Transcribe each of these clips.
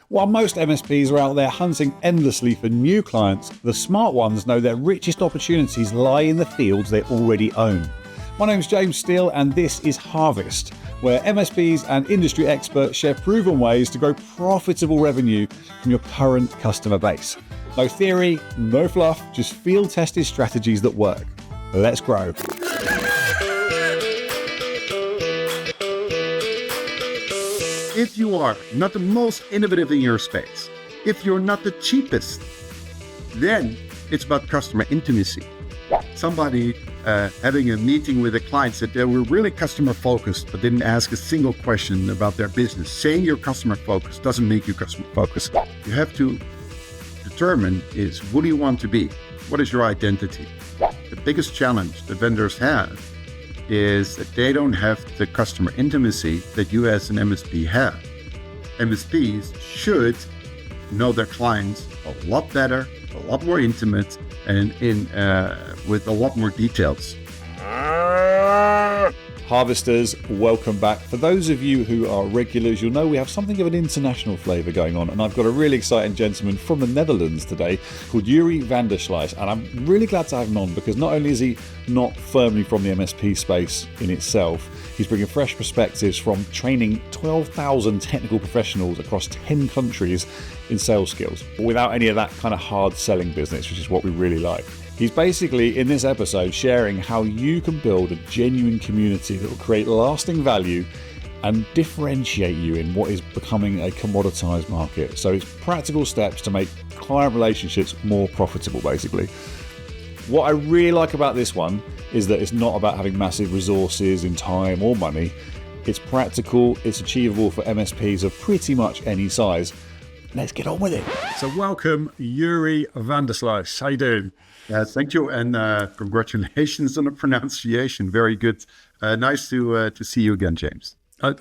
While most MSPs are out there hunting endlessly for new clients, the smart ones know their richest opportunities lie in the fields they already own. My name's James Steele and this is Harvest, where MSPs and industry experts share proven ways to grow profitable revenue from your current customer base. No theory, no fluff, just field-tested strategies that work. Let's grow. If you are not the most innovative in your space, if you're not the cheapest, then it's about customer intimacy. Somebody having a meeting with a client said they were really customer focused, but didn't ask a single question about their business. Saying you're customer focused doesn't make you customer focused. You have to determine is, who do you want to be? What is your identity? The biggest challenge that vendors have is that they don't have the customer intimacy that you as an MSP have. MSPs should know their clients a lot better, a lot more intimate, and with a lot more details. Harvesters, welcome back. For those of you who are regulars, you'll know we have something of an international flavour going on, and I've got a really exciting gentleman from the Netherlands today called Yuri van der Sluis, and I'm really glad to have him on because not only is he not firmly from the MSP space in itself, he's bringing fresh perspectives from training 12,000 technical professionals across 10 countries in sales skills, without any of that kind of hard selling business, which is what we really like. He's basically, in this episode, sharing how you can build a genuine community that will create lasting value and differentiate you in what is becoming a commoditized market. So it's practical steps to make client relationships more profitable, basically. What I really like about this one is that it's not about having massive resources in time or money. It's practical, it's achievable for MSPs of pretty much any size. Let's get on with it. So welcome, Yuri van der Sluis. How you doing? Thank you, and congratulations on the pronunciation. Very good. Nice to see you again, James.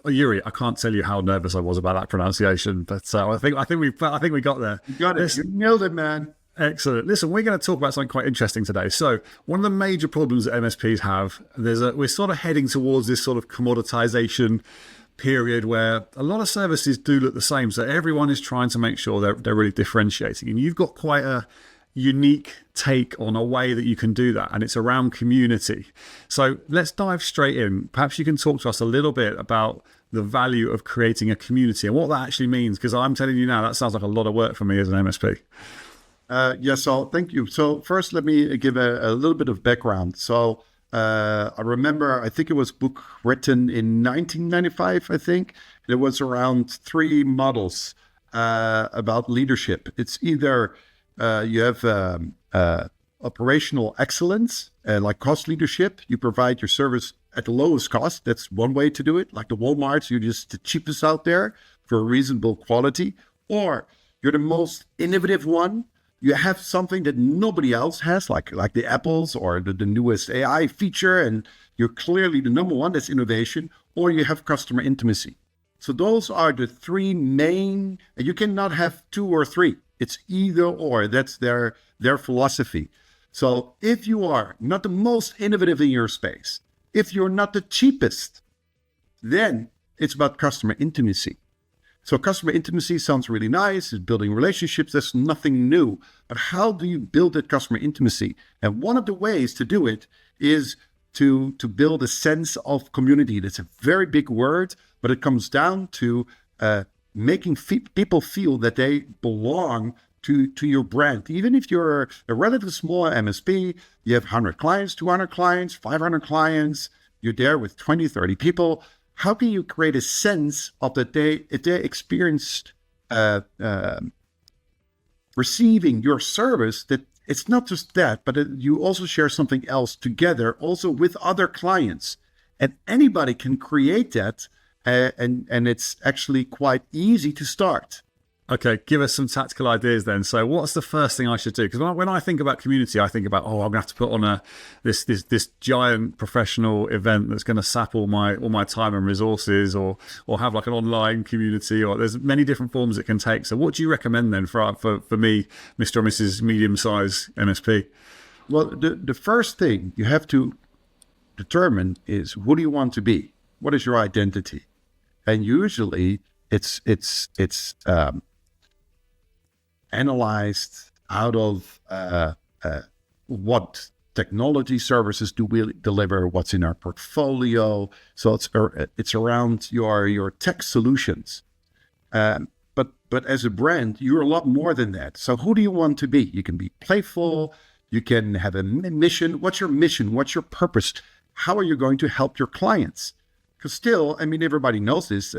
Yuri, I can't tell you how nervous I was about that pronunciation, but I think we got there. You got it. You nailed it, man. Excellent. Listen, we're going to talk about something quite interesting today. So one of the major problems that MSPs have, we're sort of heading towards this sort of commoditization period where a lot of services do look the same. So everyone is trying to make sure they're really differentiating, and you've got quite a unique take on a way that you can do that, and it's around community. So let's dive straight in. Perhaps you can talk to us a little bit about the value of creating a community and what that actually means, because I'm telling you now, that sounds like a lot of work for me as an MSP. So thank you. So first, let me give a little bit of background. So I remember, I think it was a book written in 1995, I think. It was around 3 models about leadership. It's either you have operational excellence, like cost leadership. You provide your service at the lowest cost. That's one way to do it. Like the Walmarts, you're just the cheapest out there for a reasonable quality. Or you're the most innovative one. You have something that nobody else has, like the Apples or the newest AI feature, and you're clearly the number one. That's innovation. Or you have customer intimacy. So those are the 3 main, and you cannot have 2 or 3. It's either or. That's their philosophy. So if you are not the most innovative in your space, if you're not the cheapest, then it's about customer intimacy. So customer intimacy sounds really nice. It's building relationships. There's nothing new. But how do you build that customer intimacy? And one of the ways to do it is to build a sense of community. That's a very big word, but it comes down to making people feel that they belong to your brand. Even if you're a relatively small MSP, you have 100 clients, 200 clients, 500 clients, you're there with 20, 30 people. How can you create a sense of that if they experienced receiving your service, that it's not just that, but you also share something else together, also with other clients. And anybody can create that. And it's actually quite easy to start. Okay, give us some tactical ideas then. So what's the first thing I should do? Because when I think about community, I think about, I'm going to have to put on this giant professional event that's going to sap all my time and resources, or have like an online community, or there's many different forms it can take. So what do you recommend then for me, Mr. or Mrs. medium-sized MSP? Well, the first thing you have to determine is, who do you want to be? What is your identity? And usually it's analyzed out of what technology services do we deliver, what's in our portfolio. So it's around your tech solutions. But as a brand, you're a lot more than that. So who do you want to be? You can be playful. You can have a mission. What's your mission? What's your purpose? How are you going to help your clients? Because still, I mean, everybody knows this.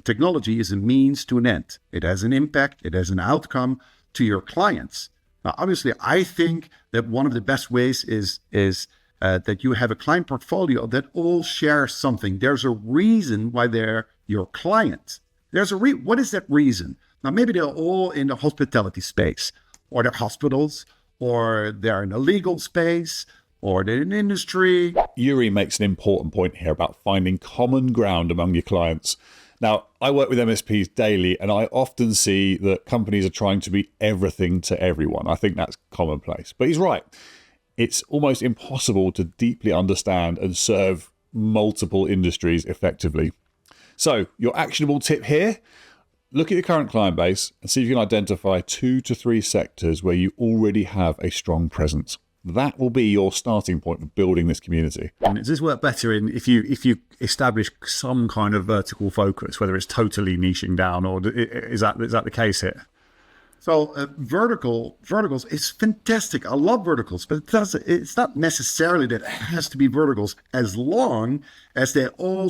Technology is a means to an end. It has an impact. It has an outcome to your clients. Now, obviously, I think that one of the best ways is that you have a client portfolio that all share something. There's a reason why they're your client. What is that reason? Now, maybe they're all in the hospitality space, or they're hospitals, or they're in a legal space, or they're in industry. Yuri makes an important point here about finding common ground among your clients. Now, I work with MSPs daily, and I often see that companies are trying to be everything to everyone. I think that's commonplace. But he's right. It's almost impossible to deeply understand and serve multiple industries effectively. So, your actionable tip here, look at your current client base and see if you can identify 2 to 3 sectors where you already have a strong presence. That will be your starting point for building this community. And does this work better if you establish some kind of vertical focus, whether it's totally niching down, or is that the case here? So verticals is fantastic. I love verticals, but it's not necessarily that it has to be verticals, as long as they all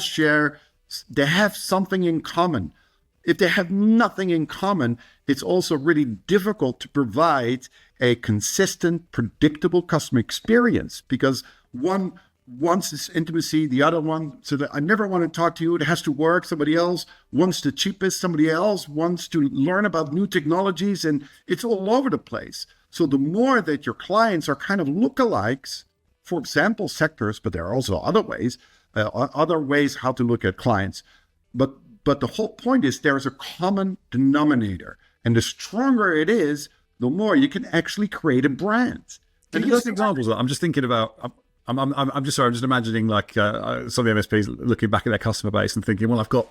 they have something in common. If they have nothing in common, it's also really difficult to provide a consistent, predictable customer experience, because one wants this intimacy, the other one, so that I never want to talk to you, it has to work. Somebody else wants the cheapest, somebody else wants to learn about new technologies, and it's all over the place. So the more that your clients are kind of lookalikes, for example, sectors, but there are also other ways how to look at clients. But the whole point is there is a common denominator. And the stronger it is, the more you can actually create a brand. Can you give us examples of that? I'm just thinking about, I'm just imagining like some of the MSPs looking back at their customer base and thinking, well, I've got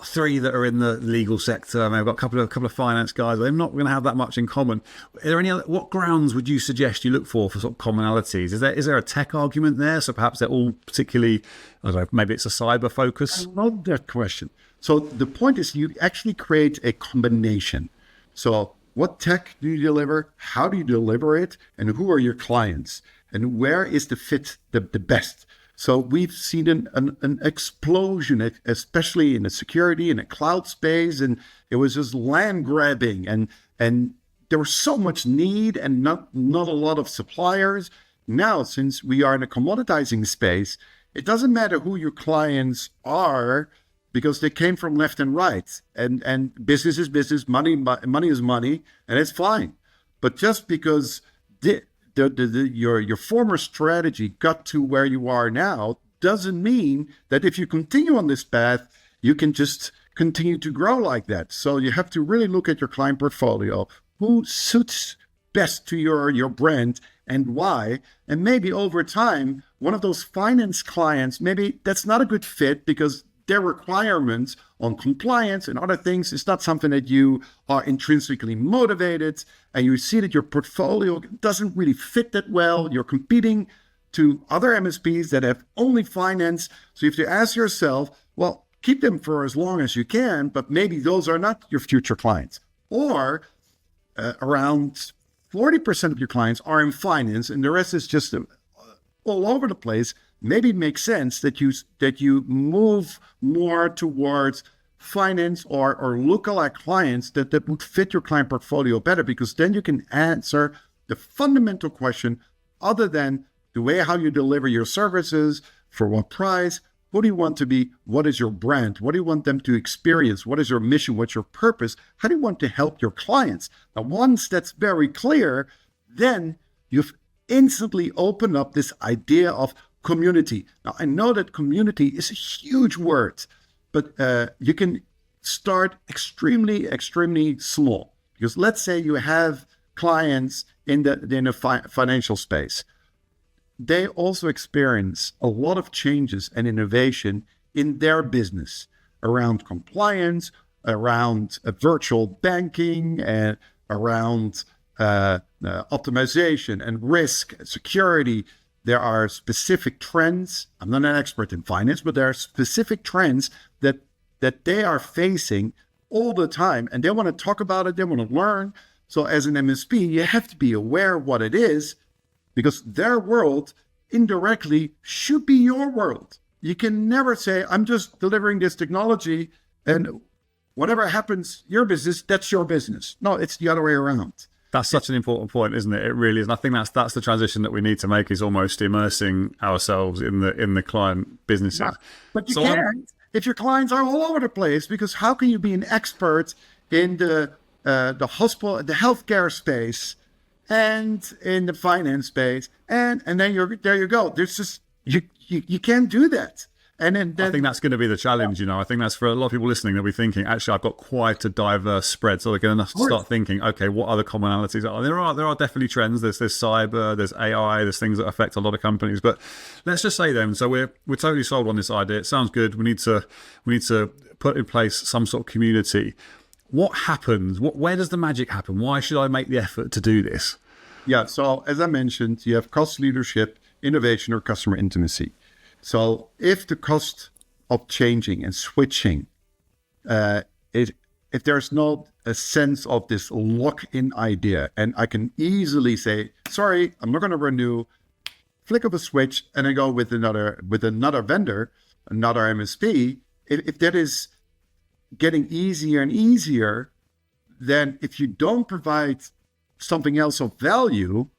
3 that are in the legal sector. I mean, I've got a couple of finance guys. They're not going to have that much in common. Are there any other, what grounds would you suggest you look for sort of commonalities? Is there a tech argument there? So perhaps they're all particularly, I don't know, maybe it's a cyber focus. I love that question. So the point is you actually create a combination. So what tech do you deliver? How do you deliver it? And who are your clients? And where is the fit the best? So we've seen an explosion, especially in the security and the cloud space, and it was just land grabbing, and there was so much need and not a lot of suppliers. Now, since we are in a commoditizing space, it doesn't matter who your clients are, because they came from left and right, and business is business, money is money, and it's fine. But just because your former strategy got to where you are now doesn't mean that if you continue on this path, you can just continue to grow like that. So you have to really look at your client portfolio, who suits best to your brand and why. And maybe over time, one of those finance clients, maybe that's not a good fit because their requirements on compliance and other things is not something that you are intrinsically motivated, and you see that your portfolio doesn't really fit that well. You're competing to other MSPs that have only finance. So you have to ask yourself, well, keep them for as long as you can, but maybe those are not your future clients. Or around 40% of your clients are in finance, and the rest is just all over the place. Maybe it makes sense that you move more towards finance or lookalike clients that would fit your client portfolio better, because then you can answer the fundamental question, other than the way how you deliver your services, for what price, who do you want to be, what is your brand, what do you want them to experience, what is your mission, what's your purpose, how do you want to help your clients. Now, once that's very clear, then you've instantly opened up this idea of community. Now, I know that community is a huge word, but you can start extremely, extremely small. Because let's say you have clients in the financial space. They also experience a lot of changes and innovation in their business around compliance, around virtual banking, and around optimization and risk, security. There are specific trends. I'm not an expert in finance, but there are specific trends that they are facing all the time, and they want to talk about it. They want to learn. So as an MSP, you have to be aware of what it is, because their world indirectly should be your world. You can never say, I'm just delivering this technology and whatever happens, your business, that's your business. No, it's the other way around. That's such an important point, isn't it? It really is. And I think that's the transition that we need to make, is almost immersing ourselves in the client businesses. Yeah. But you can't if your clients are all over the place, because how can you be an expert in the hospital, the healthcare space, and in the finance space, and then there you go. There's just you can't do that. And then I think that's going to be the challenge. I think that's for a lot of people listening. They'll be thinking, actually, I've got quite a diverse spread. So they're going to start thinking, okay, what other commonalities are there? There are definitely trends. There's cyber, there's AI, there's things that affect a lot of companies. But let's just say then, so we're totally sold on this idea. It sounds good. We need to put in place some sort of community. What happens? Where does the magic happen? Why should I make the effort to do this? Yeah. So as I mentioned, you have cost leadership, innovation, or customer intimacy. So if the cost of changing and switching, if there's not a sense of this lock-in idea, and I can easily say, sorry, I'm not going to renew, flick of a switch, and I go with another vendor, another MSP, if that is getting easier and easier, then if you don't provide something else of value,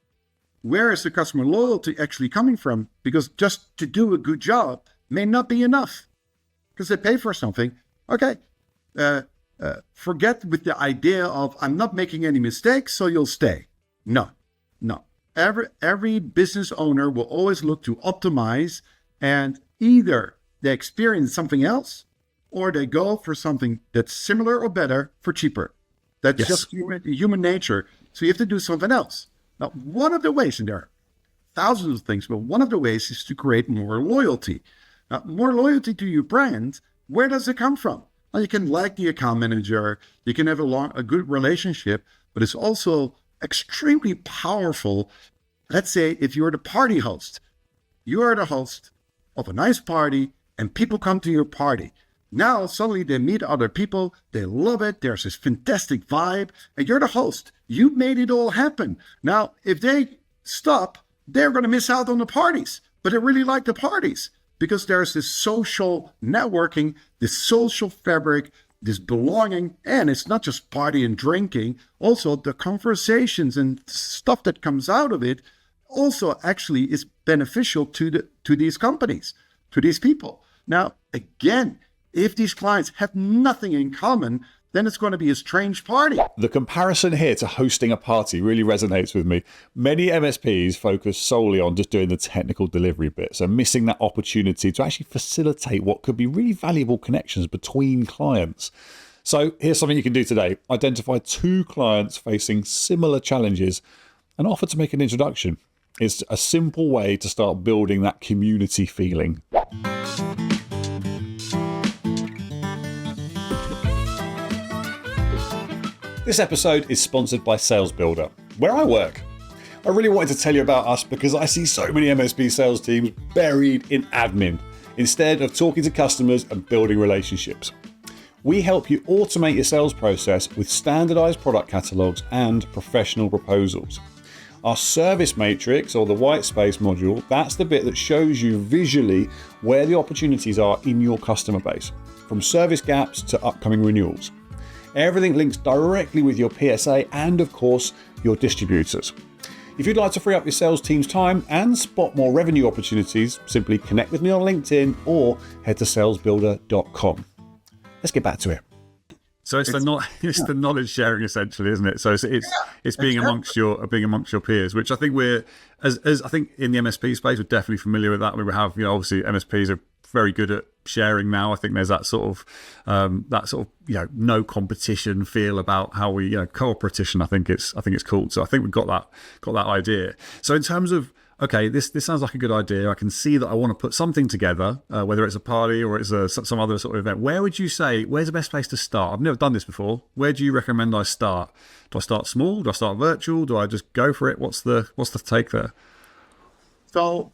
where is the customer loyalty actually coming from? Because just to do a good job may not be enough, because they pay for something. Okay, forget with the idea of I'm not making any mistakes, so you'll stay. No. Every business owner will always look to optimize, and either they experience something else, or they go for something that's similar or better for cheaper. That's just human nature. So you have to do something else. Now, one of the ways, and there are thousands of things, but one of the ways is to create more loyalty. Now, more loyalty to your brand, where does it come from? Well, you can like the account manager, you can have a good relationship, but it's also extremely powerful. Let's say if you're the party host, you are the host of a nice party, and people come to your party. Now, suddenly they meet other people, they love it, there's this fantastic vibe, and you're the host. You made it all happen. Now, if they stop, they're going to miss out on the parties, but they really like the parties, because there's this social networking, this social fabric, this belonging, and it's not just party and drinking, also the conversations and stuff that comes out of it also actually is beneficial to these companies, to these people. Now, again, if these clients have nothing in common, then it's going to be a strange party. The comparison here to hosting a party really resonates with me. Many MSPs focus solely on just doing the technical delivery bit, so missing that opportunity to actually facilitate what could be really valuable connections between clients. So here's something you can do today. Identify 2 clients facing similar challenges and offer to make an introduction. It's a simple way to start building that community feeling. This episode is sponsored by Sales Builder, where I work. I really wanted to tell you about us because I see so many MSP sales teams buried in admin instead of talking to customers and building relationships. We help you automate your sales process with standardized product catalogs and professional proposals. Our service matrix, or the white space module, that's the bit that shows you visually where the opportunities are in your customer base, from service gaps to upcoming renewals. Everything links directly with your PSA and, of course, your distributors. If you'd like to free up your sales team's time and spot more revenue opportunities, simply connect with me on LinkedIn or head to salesbuilder.com. Let's get back to it. So it's the knowledge sharing, essentially, isn't it? So it's being amongst your peers, which I think we're as I think in the MSP space we're definitely familiar with that. We have obviously MSPs are very good at sharing now. I think there's that sort of no competition feel about how we cooperation. I think it's called. So I think we've got that idea. So in terms of okay, this sounds like a good idea. I can see that I want to put something together, whether it's a party or it's some other sort of event. Where would you say, where's the best place to start? I've never done this before. Where do you recommend I start? Do I start small? Do I start virtual? Do I just go for it? What's the take there? So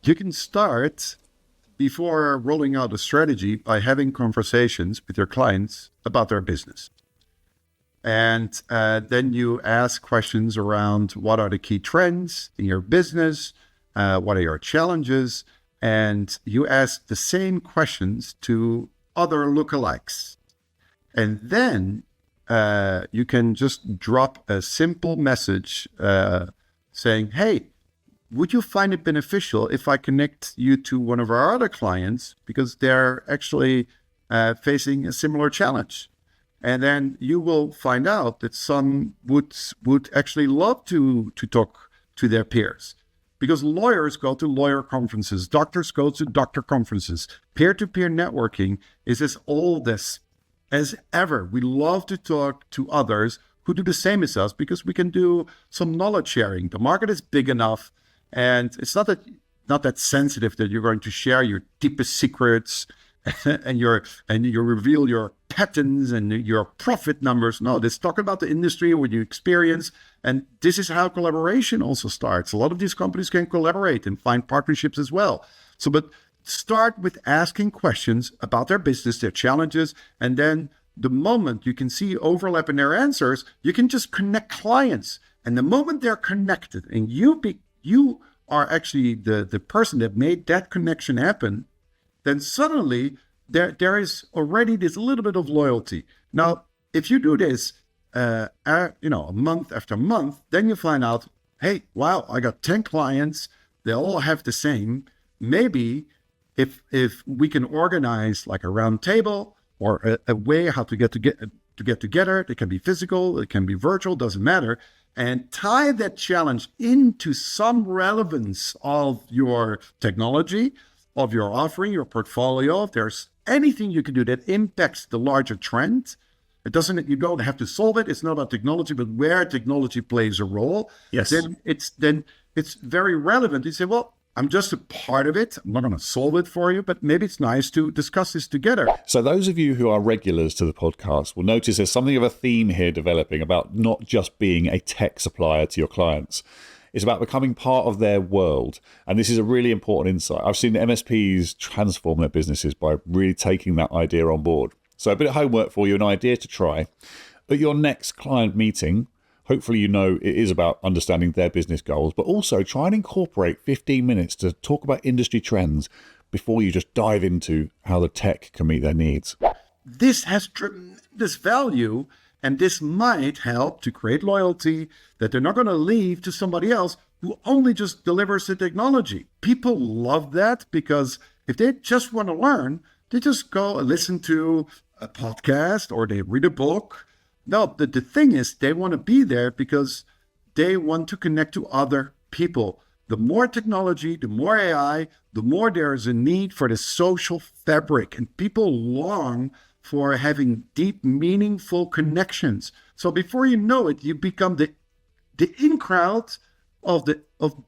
you can start before rolling out a strategy by having conversations with your clients about their business. And then you ask questions around what are the key trends in your business, what are your challenges, and you ask the same questions to other lookalikes. And then you can just drop a simple message saying, hey, would you find it beneficial if I connect you to one of our other clients because they're actually facing a similar challenge? And then you will find out that some would actually love to talk to their peers, because lawyers go to lawyer conferences, doctors go to doctor conferences. Peer-to-peer networking is as old as ever. We love to talk to others who do the same as us because we can do some knowledge sharing. The market is big enough, and it's not that sensitive that you're going to share your deepest secrets and you reveal your patents and your profit numbers. No, let's talk about the industry, what you experience. And this is how collaboration also starts. A lot of these companies can collaborate and find partnerships as well. So, but start with asking questions about their business, their challenges, and then the moment you can see overlap in their answers, you can just connect clients. And the moment they're connected and you are actually the person that made that connection happen, then suddenly there is already this little bit of loyalty. Now, if you do this, a month after month, then you find out, hey, wow, I got 10 clients. They all have the same. Maybe if we can organize like a round table or a way how to get together, it can be physical, it can be virtual, doesn't matter, and tie that challenge into some relevance of your technology, of your offering, your portfolio. If there's anything you can do that impacts the larger trend, you don't have to solve it. It's not about technology, but where technology plays a role. Yes. Then it's very relevant. You say, well, I'm just a part of it. I'm not going to solve it for you, but maybe it's nice to discuss this together. So those of you who are regulars to the podcast will notice there's something of a theme here developing about not just being a tech supplier to your clients. It's about becoming part of their world. And this is a really important insight. I've seen MSPs transform their businesses by really taking that idea on board. So a bit of homework for you, an idea to try. At your next client meeting, hopefully you know it is about understanding their business goals, but also try and incorporate 15 minutes to talk about industry trends before you just dive into how the tech can meet their needs. This has tremendous value. And this might help to create loyalty, that they're not going to leave to somebody else who only just delivers the technology. People love that because if they just want to learn, they just go and listen to a podcast or they read a book. No, the thing is they want to be there because they want to connect to other people. The more technology, the more AI, the more there is a need for the social fabric. And people long for having deep, meaningful connections. So before you know it, you become the in crowd of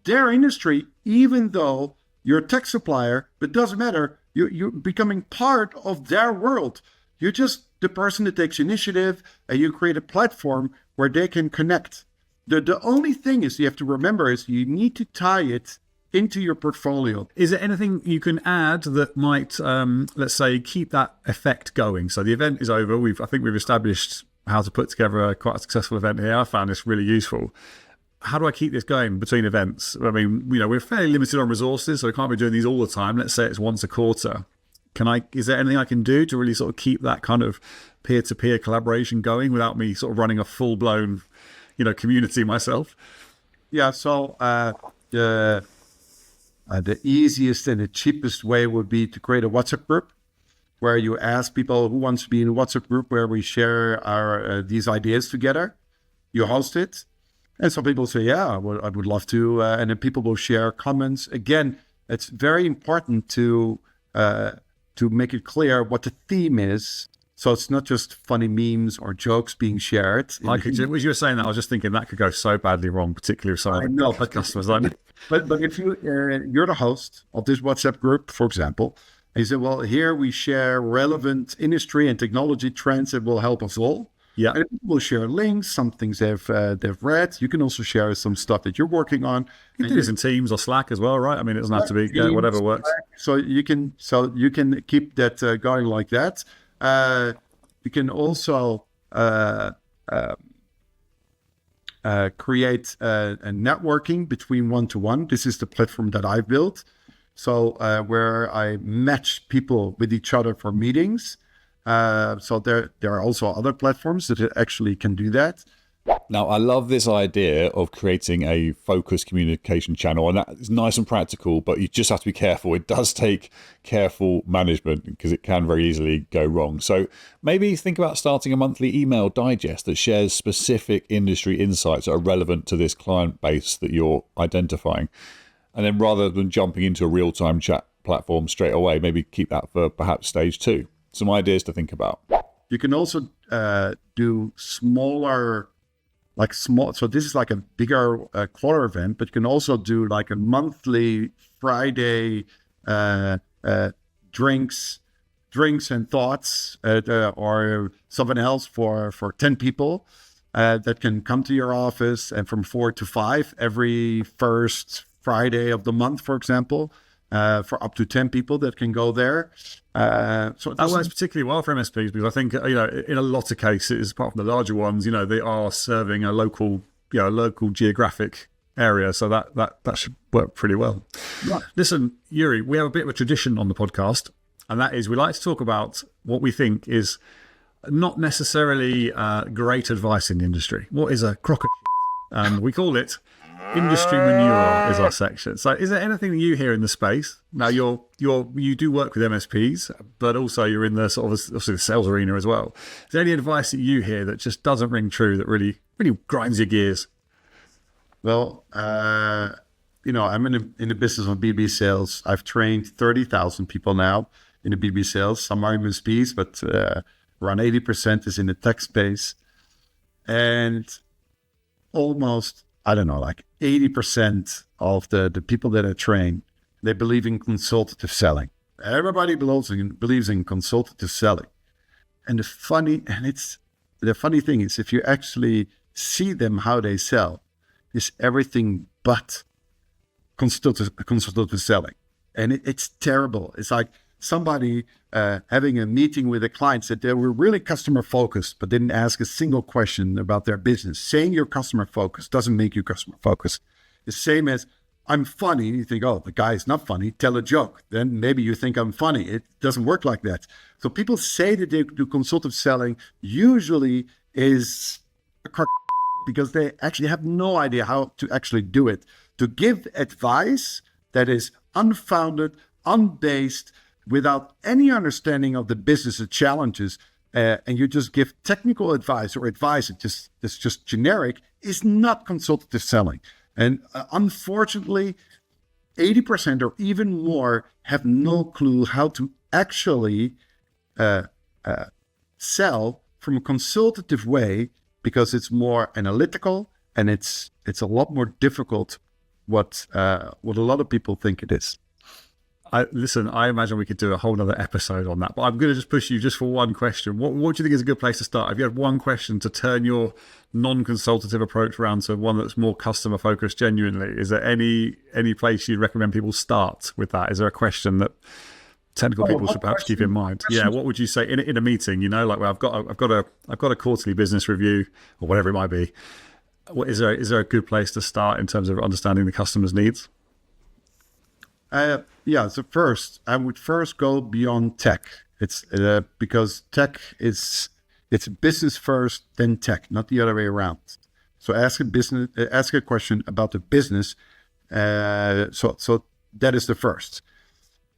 their industry, even though you're a tech supplier, but it doesn't matter. You're becoming part of their world. You're just the person that takes initiative, and you create a platform where they can connect. The only thing is you have to remember is you need to tie it into your portfolio. Is there anything you can add that might, let's say, keep that effect going? So the event is over. I think we've established how to put together quite a successful event here. I found this really useful. How do I keep this going between events? I mean, we're fairly limited on resources, so we can't be doing these all the time. Let's say it's once a quarter. Is there anything I can do to really sort of keep that kind of peer-to-peer collaboration going without me sort of running a full-blown, community myself? Yeah. So the easiest and the cheapest way would be to create a WhatsApp group where you ask people who wants to be in a WhatsApp group where we share our these ideas together. You host it. And some people say, yeah, I would love to. And then people will share comments. Again, it's very important to make it clear what the theme is So it's not just funny memes or jokes being shared. As you were saying that, I was just thinking that could go so badly wrong, particularly with some of the customers. But if you're the host of this WhatsApp group, for example, and you say, well, here we share relevant industry and technology trends that will help us all. Yeah, and people will share links, some things they've read. You can also share some stuff that you're working on. You can do this in Teams or Slack as well, right? I mean, it doesn't have to be whatever works. So you can keep that going like that. You can also create a networking between one-to-one. This is the platform that I've built. So where I match people with each other for meetings. So there are also other platforms that actually can do that. Now, I love this idea of creating a focused communication channel, and that is nice and practical, but you just have to be careful. It does take careful management because it can very easily go wrong. So maybe think about starting a monthly email digest that shares specific industry insights that are relevant to this client base that you're identifying. And then rather than jumping into a real-time chat platform straight away, maybe keep that for perhaps stage 2. Some ideas to think about. You can also do smaller, so this is like a bigger quarter event, but you can also do like a monthly Friday drinks and thoughts or something else for 10 people that can come to your office, and from 4 to 5 every first Friday of the month, for example. For up to 10 people that can go there. So that works particularly well for MSPs because I think, in a lot of cases, apart from the larger ones, they are serving a local geographic area. So that should work pretty well. Right. Listen, Yuri, we have a bit of a tradition on the podcast, and that is we like to talk about what we think is not necessarily great advice in the industry. What is a crock of shit? We call it Industry Manure is our section. So is there anything that you hear in the space? Now you do work with MSPs, but also you're in the sort of obviously the sales arena as well. Is there any advice that you hear that just doesn't ring true, that really grinds your gears? Well, I'm in the business of B2B sales. I've trained 30,000 people now in the B2B sales. Some are MSPs, but around 80% is in the tech space. And almost, like 80% of the people that I train, they believe in consultative selling. Everybody believes in consultative selling. And the funny thing is, if you actually see them how they sell, it's everything but consultative selling. And it's terrible. It's like somebody having a meeting with a client said they were really customer focused, but didn't ask a single question about their business. Saying you're customer focused doesn't make you customer focused. The same as I'm funny. You think, oh, the guy is not funny. Tell a joke. Then maybe you think I'm funny. It doesn't work like that. So people say that they do consultative selling usually is a crock because they actually have no idea how to actually do it. To give advice that is unfounded, unbased, without any understanding of the business challenges, and you just give technical advice or advice that's just generic, is not consultative selling. And unfortunately, 80% or even more have no clue how to actually sell from a consultative way, because it's more analytical and it's a lot more difficult what a lot of people think it is. I imagine we could do a whole other episode on that, but I'm going to just push you just for one question. What do you think is a good place to start? If you had one question to turn your non-consultative approach around to one that's more customer focused genuinely, is there any place you'd recommend people start with that? Is there a question that technical people should perhaps keep in mind? Yeah, what would you say in a meeting? Like, well, I've got a quarterly business review or whatever it might be. Is there a good place to start in terms of understanding the customer's needs? So I would first go beyond tech. It's because tech it's business first, then tech, not the other way around. So ask a question about the business. So that is the first.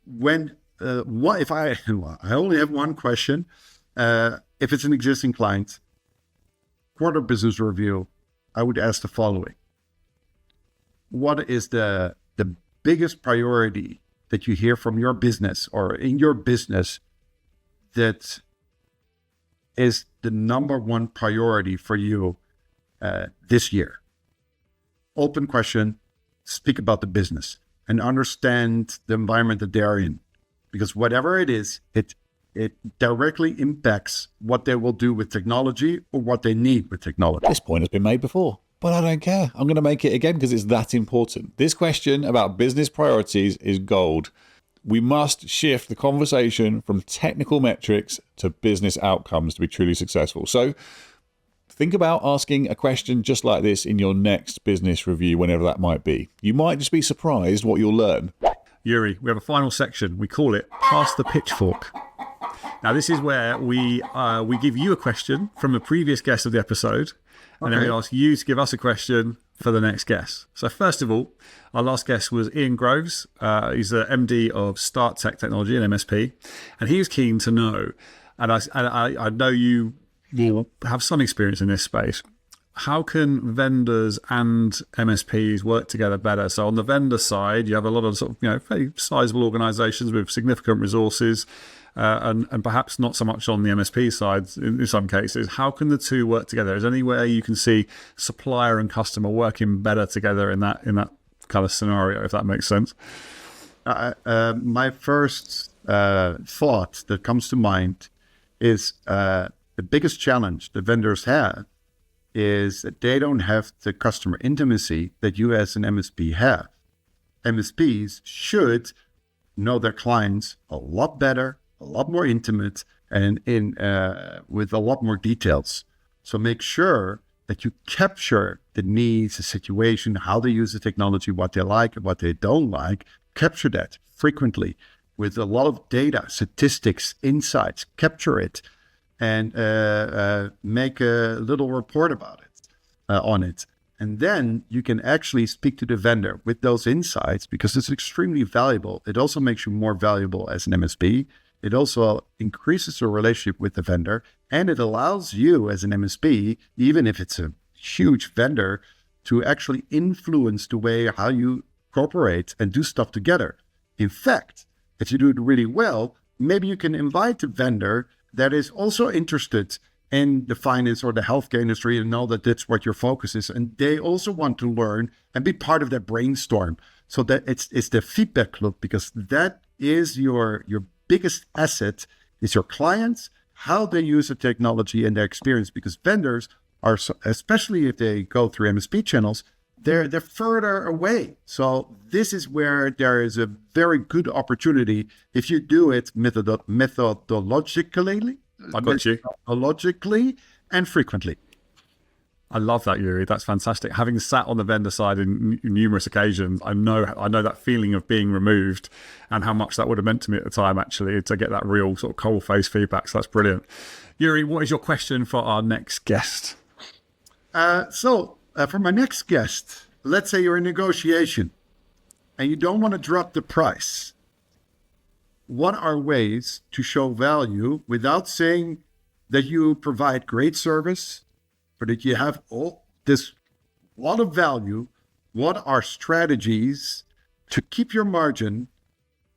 If I only have one question, if it's an existing client, quarter business review, I would ask the following: what is the biggest priority that you hear from your business or in your business that is the number one priority for you this year? Open question, speak about the business and understand the environment that they're in. Because whatever it is, it directly impacts what they will do with technology or what they need with technology. This point has been made before, but I don't care. I'm going to make it again because it's that important. This question about business priorities is gold. We must shift the conversation from technical metrics to business outcomes to be truly successful. So think about asking a question just like this in your next business review, whenever that might be. You might just be surprised what you'll learn. Yuri, we have a final section. We call it Pass the Pitchfork. Now, this is where we give you a question from the previous guest of the episode, and then we ask you to give us a question for the next guest. So first of all, our last guest was Ian Groves. He's the MD of Start Tech Technology, an MSP, and he was keen to know, and I know you will have some experience in this space, how can vendors and MSPs work together better? So on the vendor side, you have a lot of sort of, very sizable organizations with significant resources, and perhaps not so much on the MSP side in some cases. How can the two work together? Is there any way you can see supplier and customer working better together in that kind of scenario, if that makes sense? My first thought that comes to mind is the biggest challenge the vendors have is that they don't have the customer intimacy that you as an MSP have. MSPs should know their clients a lot better, a lot more intimate, and with a lot more details. So make sure that you capture the needs, the situation, how they use the technology, what they like and what they don't like. Capture that frequently with a lot of data, statistics, insights. Capture it and make a little report about it, on it. And then you can actually speak to the vendor with those insights because it's extremely valuable. It also makes you more valuable as an MSP. It also increases your relationship with the vendor, and it allows you as an MSP, even if it's a huge vendor, to actually influence the way how you cooperate and do stuff together. In fact, if you do it really well, maybe you can invite the vendor that is also interested in the finance or the healthcare industry and know that that's what your focus is. And they also want to learn and be part of that brainstorm. So that it's the feedback loop, because that is your biggest asset is your clients, how they use the technology and their experience, because vendors are, especially if they go through MSP channels, they're further away. So this is where there is a very good opportunity if you do it methodologically. I got you. Methodologically and frequently. I love that, Yuri. That's fantastic. Having sat on the vendor side in numerous occasions, I know that feeling of being removed and how much that would have meant to me at the time, actually, to get that real sort of cold-faced feedback. So that's brilliant. Yuri, what is your question for our next guest? For my next guest, let's say you're in negotiation and you don't want to drop the price. What are ways to show value without saying that you provide great service or that you have all this lot of value? What are strategies to keep your margin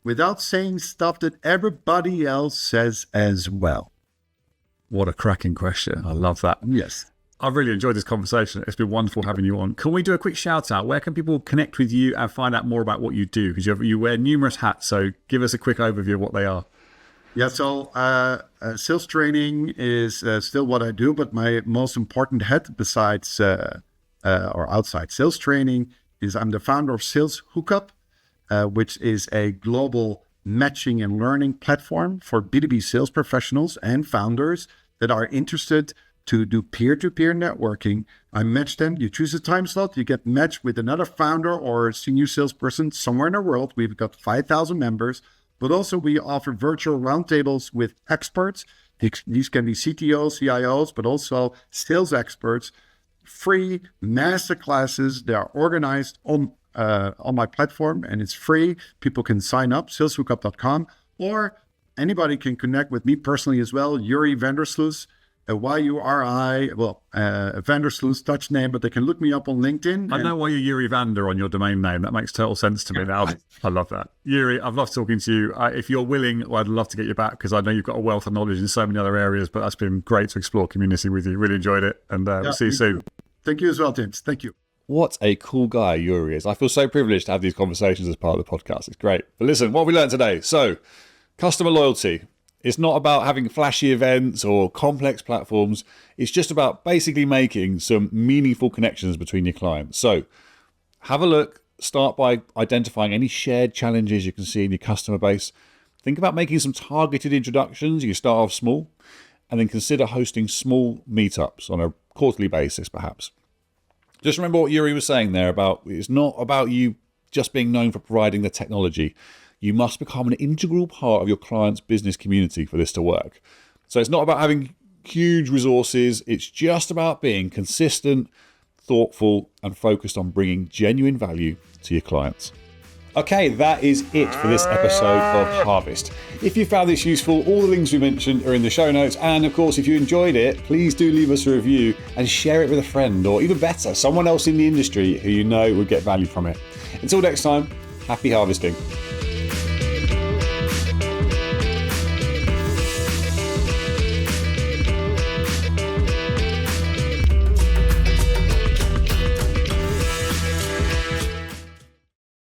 without saying stuff that everybody else says as well? What a cracking question. I love that. Yes. I've really enjoyed this conversation. It's been wonderful having you on. Can we do a quick shout out? Where can people connect with you and find out more about what you do? Because you wear numerous hats, so give us a quick overview of what they are. Yeah, so sales training is still what I do, but my most important hat besides or outside sales training is I'm the founder of Sales Hookup, which is a global matching and learning platform for B2B sales professionals and founders that are interested to do peer-to-peer networking. I match them. You choose a time slot. You get matched with another founder or senior salesperson somewhere in the world. We've got 5,000 members, but also we offer virtual roundtables with experts. These can be CTOs, CIOs, but also sales experts. Free master classes. They are organized on my platform, and it's free. People can sign up, saleshookup.com, or anybody can connect with me personally as well, Yuri Sluis. YURI, Vendor Sluis, Dutch name, but they can look me up on LinkedIn. I know why you're Yuri Vander on your domain name. That makes total sense to me now. I love that. Yuri, I've loved talking to you. If you're willing, I'd love to get you back because I know you've got a wealth of knowledge in so many other areas, but that's been great to explore community with you. Really enjoyed it. And we'll see you soon. Thank you as well, James. Thank you. What a cool guy Yuri is. I feel so privileged to have these conversations as part of the podcast. It's great. But listen, what have we learned today? So, customer loyalty. It's not about having flashy events or complex platforms. It's just about basically making some meaningful connections between your clients. So have a look. Start by identifying any shared challenges you can see in your customer base. Think about making some targeted introductions. You start off small and then consider hosting small meetups on a quarterly basis, perhaps. Just remember what Yuri was saying there about it's not about you just being known for providing the technology. You must become an integral part of your client's business community for this to work. So it's not about having huge resources. It's just about being consistent, thoughtful, and focused on bringing genuine value to your clients. Okay, that is it for this episode of Harvest. If you found this useful, all the links we mentioned are in the show notes. And of course, if you enjoyed it, please do leave us a review and share it with a friend, or even better, someone else in the industry who you know would get value from it. Until next time, happy harvesting.